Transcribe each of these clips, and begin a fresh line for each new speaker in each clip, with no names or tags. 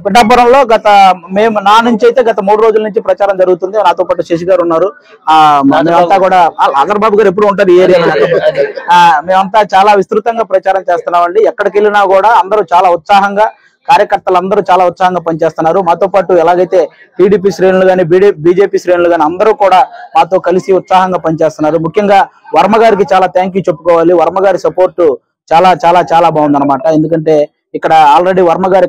పిఠాపురంలో మేము నా నుంచి అయితే గత 3 రోజుల నుంచి ప్రచారం జరుగుతుంది. నాతో పాటు శశి గారు ఉన్నారు. మేమంతా కూడా అగర్బాబు గారు ఎప్పుడు ఉంటారు ఈ ఏరియాలో. మేమంతా చాలా విస్తృతంగా ప్రచారం చేస్తున్నామండి. ఎక్కడికి వెళ్ళినా కూడా అందరూ చాలా ఉత్సాహంగా, కార్యకర్తలు అందరూ చాలా ఉత్సాహంగా పనిచేస్తున్నారు. మాతో పాటు ఎలాగైతే టీడీపీ శ్రేణులు కానీ బీజేపీ శ్రేణులు కానీ అందరూ కూడా మాతో కలిసి ఉత్సాహంగా పనిచేస్తున్నారు. ముఖ్యంగా వర్మ గారికి చాలా థ్యాంక్ యూ చెప్పుకోవాలి. వర్మ గారి సపోర్టు చాలా చాలా చాలా బాగుందన్నమాట. ఎందుకంటే ఇక్కడ ఆల్రెడీ వర్మ గారు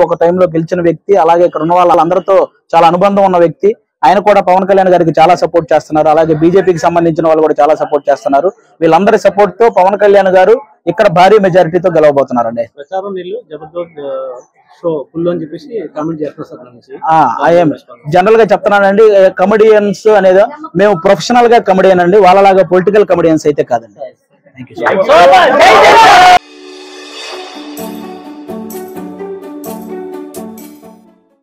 ఒక టైంలో గెలిచిన వ్యక్తి. అలాగే ఇక్కడ ఉన్న వాళ్ళందరితో చాలా అనుబంధం ఉన్న వ్యక్తి. ఆయన కూడా పవన్ కళ్యాణ్ గారికి చాలా సపోర్ట్ చేస్తున్నారు. అలాగే బీజేపీకి సంబంధించిన వాళ్ళు కూడా చాలా సపోర్ట్ చేస్తున్నారు. వీళ్ళందరి సపోర్ట్ తో పవన్ కళ్యాణ్ గారు ఇక్కడ భారీ మెజారిటీతో గెలవబోతున్నారండి. జనరల్ గా చెప్తున్నానండి, కమెడియన్స్ అనేది మేము ప్రొఫెషనల్ గా కమెడియన్ అండి. వాళ్ళలాగా పొలిటికల్ కమెడియన్స్ అయితే కాదండి. Thank you.